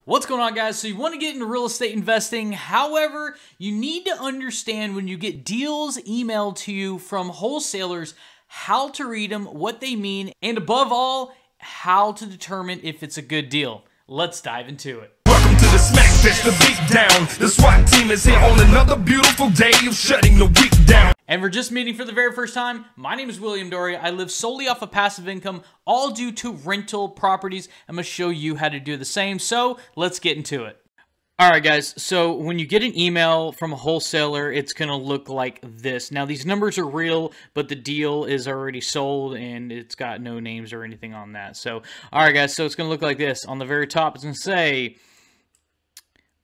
What's going on, guys? So you want to get into real estate investing. However, you need to understand when you get deals emailed to you from wholesalers, how to read them, what they mean, and above all, how to determine if it's a good deal. Let's dive into it. Welcome to the Smack Fest, the beat down. The SWAT team is here on another beautiful day of shutting the week down. And we're just meeting for the very first time. My name is William Dauria. I live solely off of passive income, all due to rental properties. I'm going to show you how to do the same. So let's get into it. All right, guys. So when you get an email from a wholesaler, it's going to look like this. Now, these numbers are real, but the deal is already sold and it's got no names or anything on that. So, all right, guys. So it's going to look like this. On the very top, it's going to say,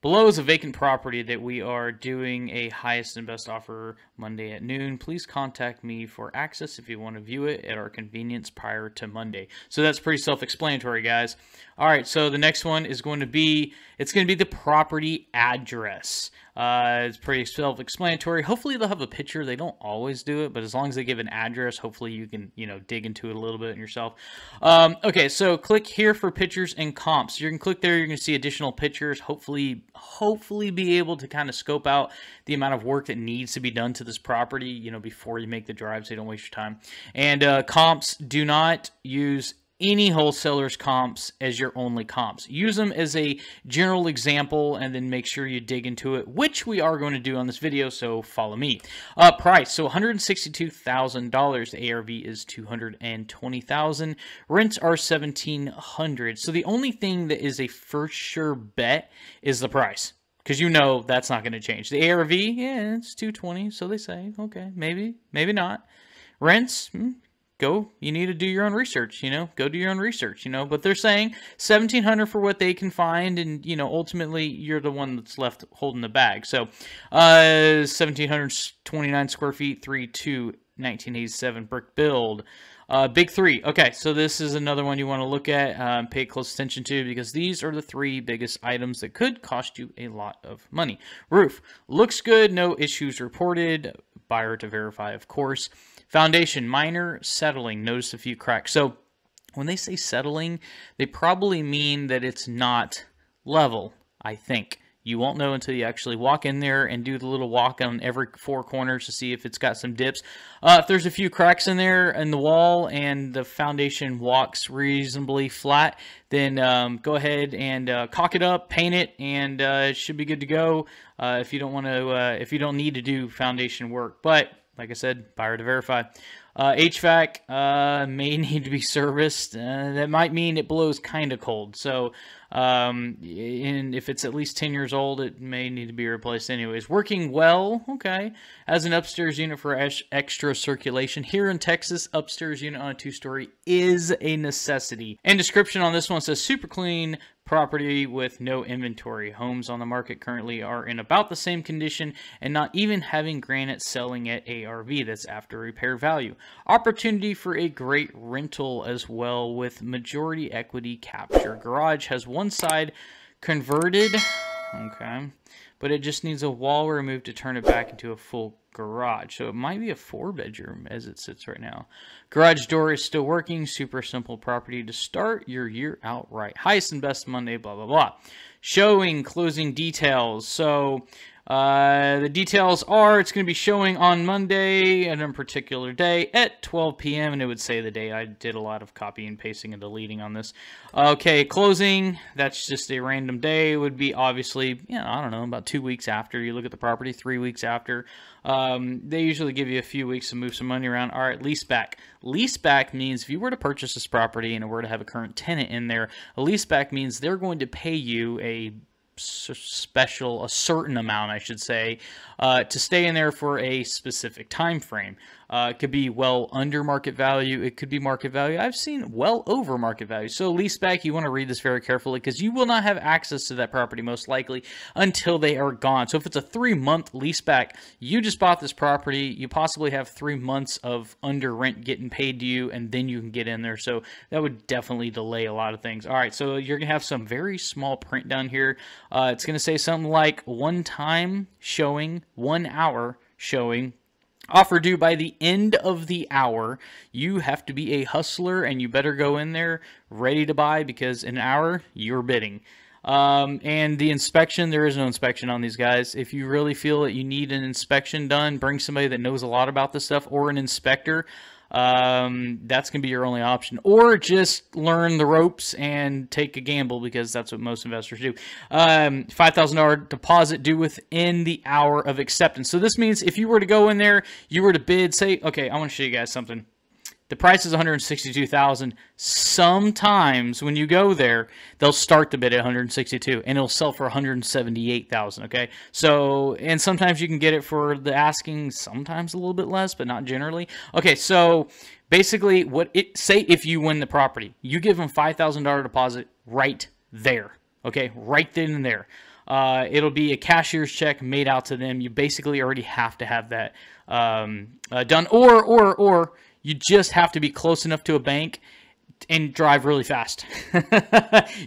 below is a vacant property that we are doing a highest and best offer Monday at noon. Please contact me for access if you want to view it at our convenience prior to Monday. So that's pretty self-explanatory, guys. All right, so the next one is going to be, it's going to be the property address. It's pretty self-explanatory. Hopefully they'll have a picture. They don't always do it, but as long as they give an address, hopefully you can, dig into it a little bit yourself. Okay, so click here for pictures and comps. You can click there. You're going to see additional pictures. Hopefully be able to kind of scope out the amount of work that needs to be done to this property, before you make the drive, so you don't waste your time. And comps, do not use any wholesaler's comps as your only comps. Use them as a general example and then make sure you dig into it, which we are going to do on this video, so follow me. Price, so $162,000. The ARV is $220,000. Rents are $1,700. So the only thing that is a for sure bet is the price, because that's not going to change. The ARV, yeah, it's $220, so they say, okay, maybe not. Rents, you need to do your own research, go do your own research, but they're saying $1,700 for what they can find, and, ultimately you're the one that's left holding the bag. So, 1,729 square feet, 3.2, 1987 brick build. Big three. Okay, so this is another one you want to look at, pay close attention to, because these are the three biggest items that could cost you a lot of money. Roof, looks good, no issues reported. Buyer to verify, of course. Foundation, minor settling. Notice a few cracks. So when they say settling, they probably mean that it's not level, I think. You won't know until you actually walk in there and do the little walk on every four corners to see if it's got some dips. If there's a few cracks in there in the wall and the foundation walks reasonably flat, then go ahead and caulk it up, paint it, and it should be good to go. If you don't need to do foundation work, but like I said, buyer to verify. HVAC may need to be serviced. That might mean it blows kind of cold. So, and if it's at least 10 years old, it may need to be replaced anyways. Working well, okay. As an upstairs unit for extra circulation. Here in Texas, upstairs unit on a 2-story is a necessity. And description on this one says super clean property with no inventory. Homes on the market currently are in about the same condition and not even having granite selling at ARV. That's after repair value. Opportunity for a great rental as well with majority equity capture. Garage has one side converted, okay, but it just needs a wall removed to turn it back into a full garage. So it might be a 4-bedroom as it sits right now. Garage door is still working. Super simple property to start your year out right. Highest and best Monday, blah, blah, blah. Showing, closing details. So the details are, it's going to be showing on Monday at a particular day at 12 p.m. and it would say the day. I did a lot of copy and pasting and deleting on this. Okay, closing, that's just a random day. It would be obviously, I don't know, about 2 weeks after you look at the property, 3 weeks after. They usually give you a few weeks to move some money around. All right, lease back. Lease back means if you were to purchase this property and it were to have a current tenant in there, a lease back means they're going to pay you a certain amount, I should say, to stay in there for a specific time frame. It could be well under market value. It could be market value. I've seen well over market value. So leaseback, you want to read this very carefully because you will not have access to that property most likely until they are gone. So if it's a 3-month leaseback, you just bought this property, you possibly have 3 months of under rent getting paid to you, and then you can get in there. So that would definitely delay a lot of things. All right, so you're going to have some very small print down here. It's going to say something like one time showing, 1 hour showing, offer due by the end of the hour. You have to be a hustler and you better go in there ready to buy because in an hour you're bidding. And the inspection, there is no inspection on these guys. If you really feel that you need an inspection done, bring somebody that knows a lot about this stuff or an inspector. That's going to be your only option. Or just learn the ropes and take a gamble, because that's what most investors do. $5,000 deposit due within the hour of acceptance. So this means if you were to go in there, you were to bid, say, okay, I want to show you guys something. The price is $162,000. Sometimes when you go there, they'll start the bid at $162,000 and it'll sell for $178,000. Okay, so and sometimes you can get it for the asking, sometimes a little bit less, but not generally. Okay, so basically, say if you win the property, you give them $5,000 deposit right there. Okay, right then and there. It'll be a cashier's check made out to them. You basically already have to have that done, or you just have to be close enough to a bank and drive really fast.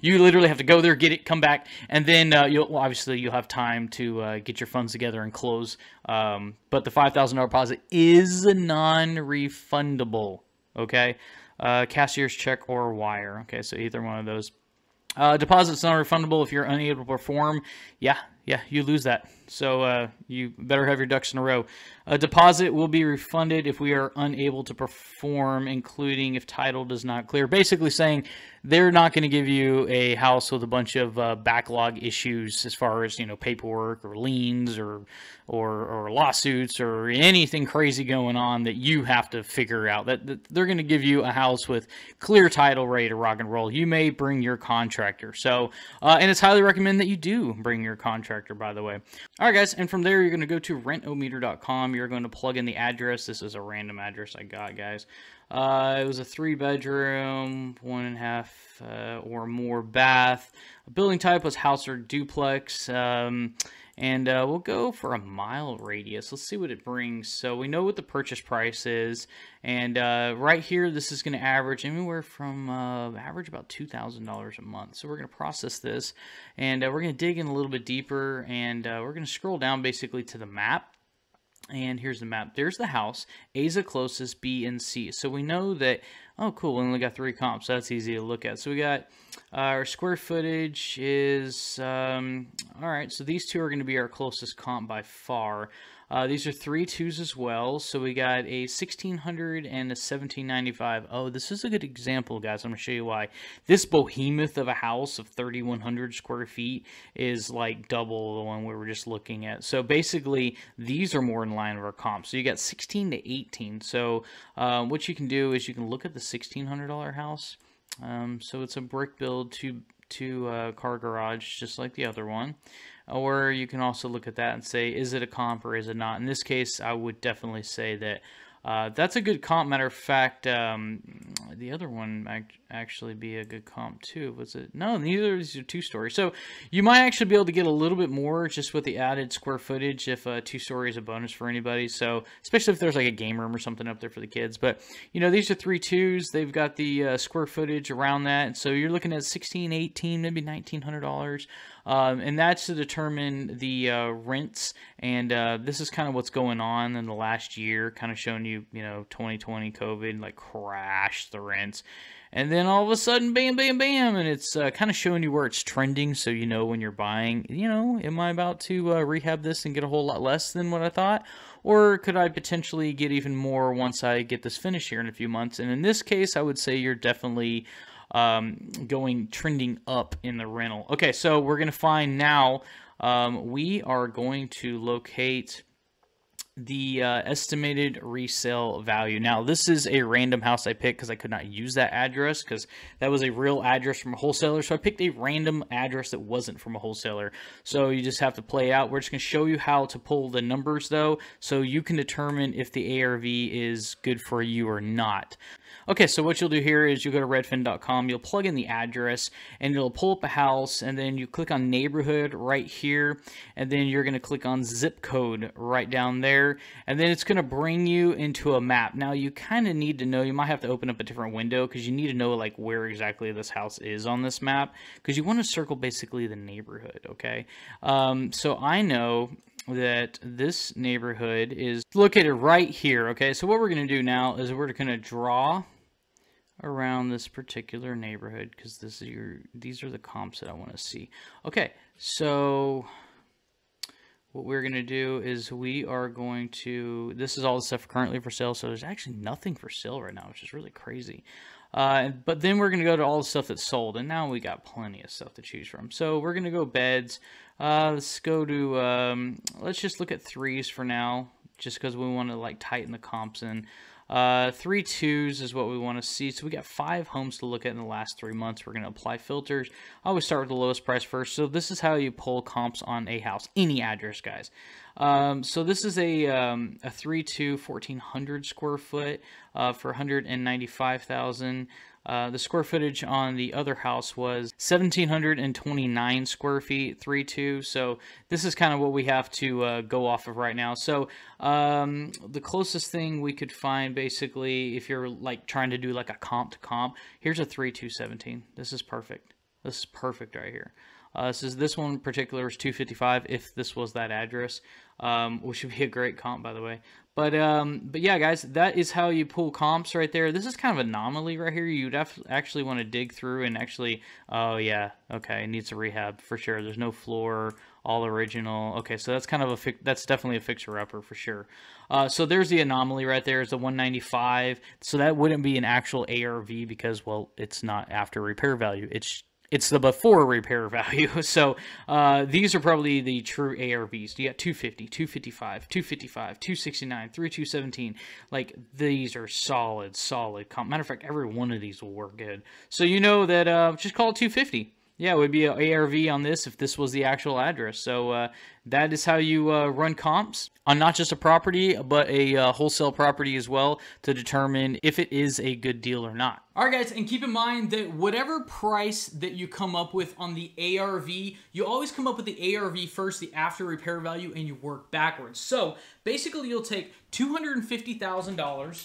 You literally have to go there, get it, come back, and then you'll have time to get your funds together and close. But the $5,000 deposit is non-refundable. Okay, cashier's check or wire. Okay, so either one of those. Deposit's non-refundable if you're unable to perform. Yeah, you lose that. So you better have your ducks in a row. A deposit will be refunded if we are unable to perform, including if title does not clear. Basically saying they're not going to give you a house with a bunch of backlog issues as far as, paperwork or liens or lawsuits or anything crazy going on that you have to figure out. That they're going to give you a house with clear title, ready to rock and roll. You may bring your contractor. So, and it's highly recommended that you do bring your contractor, by the way. All right, guys, and from there, you're going to go to rentometer.com. You're going to plug in the address. This is a random address I got, guys. It was a 3-bedroom, 1.5 or more bath. Building type was house or duplex. And we'll go for a mile radius. Let's see what it brings. So we know what the purchase price is. And right here, this is going to average anywhere from average about $2,000 a month. So we're going to process this. And we're going to dig in a little bit deeper. And we're going to scroll down basically to the map. And here's the map. There's the house. A is the closest, B and C. So we know that, oh, cool, we only got 3 comps. So that's easy to look at. So we got our square footage is, all right, so these two are going to be our closest comp by far. These are 3 2s as well. So we got a 1,600 and a 1,795. Oh, this is a good example, guys. I'm going to show you why. This behemoth of a house of 3,100 square feet is like double the one we were just looking at. So basically, these are more in line with our comp. So you got 16 to 18. So what you can do is you can look at the $1,600 house. So it's a brick build, two car garage, just like the other one. Or you can also look at that and say, is it a comp or is it not? In this case, I would definitely say that that's a good comp. Matter of fact, the other one might actually be a good comp too. Was it? No, neither of these are 2-story. So you might actually be able to get a little bit more just with the added square footage if 2-story is a bonus for anybody. So especially if there's like a game room or something up there for the kids. But these are 3 2s. They've got the square footage around that. And so you're looking at $1,600, $1,800, maybe $1,900. And that's to determine the rents, and this is kind of what's going on in the last year, kind of showing you, 2020 COVID, like, crashed the rents. And then all of a sudden, bam, bam, bam, and it's kind of showing you where it's trending, so you know when you're buying, am I about to rehab this and get a whole lot less than what I thought? Or could I potentially get even more once I get this finished here in a few months? And in this case, I would say you're definitely trending up in the rental. Okay, so we're going to find now, we are going to locate the estimated resale value. Now, this is a random house I picked because I could not use that address because that was a real address from a wholesaler. So I picked a random address that wasn't from a wholesaler. So you just have to play out. We're just going to show you how to pull the numbers, though, so you can determine if the ARV is good for you or not. Okay, so what you'll do here is you go to redfin.com, you'll plug in the address, and it'll pull up a house, and then you click on neighborhood right here, and then you're going to click on zip code right down there, and then it's going to bring you into a map. Now, you kind of need to know, you might have to open up a different window, because you need to know like where exactly this house is on this map, because you want to circle basically the neighborhood, okay? So I know that this neighborhood is located right here, okay? So what we're going to do now is we're going to draw around this particular neighborhood, because these are the comps that I want to see. Okay, so what we're going to do is we are going to, this is all the stuff currently for sale, so there's actually nothing for sale right now, which is really crazy. But then we're going to go to all the stuff that's sold, and now we got plenty of stuff to choose from. So we're going to go beds. Let's go to, let's just look at 3s for now, just because we want to like tighten the comps in. 3 2s is what we want to see. So we got 5 homes to look at in the last 3 months. We're going to apply filters. I always start with the lowest price first. So this is how you pull comps on a house, any address, guys. So this is a 3-2 1,400 square foot for $195,000. The square footage on the other house was 1,729 square feet, 3-2. So this is kind of what we have to go off of right now. So the closest thing we could find, basically, if you're like trying to do like a comp to comp, here's a 3-2-17. This is perfect. This is perfect right here. This one in particular is 255 if this was that address, which would be a great comp, by the way. But yeah, guys, that is how you pull comps right there. This is kind of an anomaly right here. You'd actually want to dig through and actually, oh yeah, okay, it needs a rehab for sure. There's no floor, all original. Okay, so that's kind of that's definitely a fixer-upper for sure. So there's the anomaly right there. Is the 195. So that wouldn't be an actual ARV because, well, it's not after repair value. It's the before repair value. So these are probably the true ARVs. You got 250, 255, 255, 269, 3217. Like, these are solid comp. Matter of fact, every one of these will work good. So you know that just call it 250. Yeah, it would be an ARV on this if this was the actual address. So that is how you run comps on not just a property, but a wholesale property as well, to determine if it is a good deal or not. All right, guys, and keep in mind that whatever price that you come up with on the ARV, you always come up with the ARV first, the after repair value, and you work backwards. So basically, you'll take $250,000.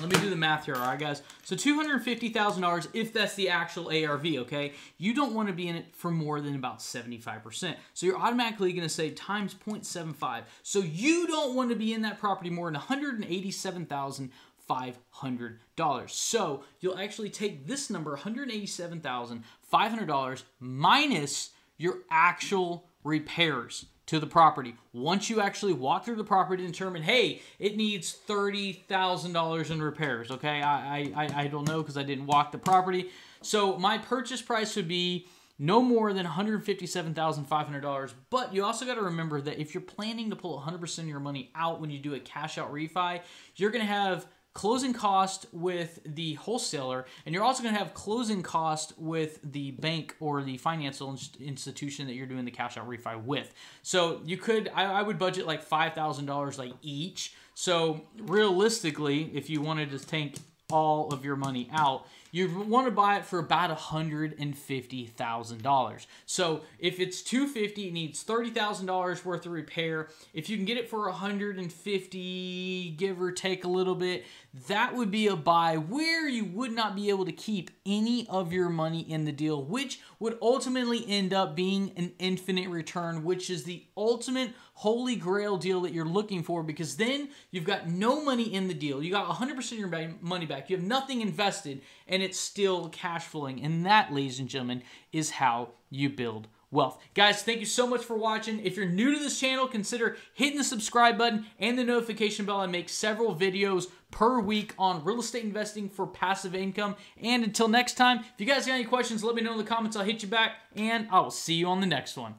Let me do the math here, all right, guys? So $250,000 if that's the actual ARV, okay? You don't want to be in it for more than about 75%. So you're automatically going to say times 0.75. So you don't want to be in that property more than $187,500. So you'll actually take this number, $187,500, minus your actual repairs to the property. Once you actually walk through the property and determine, hey, it needs $30,000 in repairs, okay? I don't know because I didn't walk the property. So my purchase price would be no more than $157,500, but you also got to remember that if you're planning to pull 100% of your money out when you do a cash out refi, you're going to have closing cost with the wholesaler, and you're also going to have closing cost with the bank or the financial institution that you're doing the cash out refi with. So you could, I would budget like $5,000 like each. So realistically, if you wanted to take all of your money out, you want to buy it for about $150,000. So if it's $250, it needs $30,000 worth of repair. If you can get it for $150, give or take a little bit, that would be a buy where you would not be able to keep any of your money in the deal, which would ultimately end up being an infinite return, which is the ultimate holy grail deal that you're looking for, because then you've got no money in the deal. You got 100% of your money back. You have nothing invested, and it's still cash flowing. And that, ladies and gentlemen, is how you build wealth. Guys, thank you so much for watching. If you're new to this channel, consider hitting the subscribe button and the notification bell. I make several videos per week on real estate investing for passive income. And until next time, if you guys got any questions, let me know in the comments. I'll hit you back, and I will see you on the next one.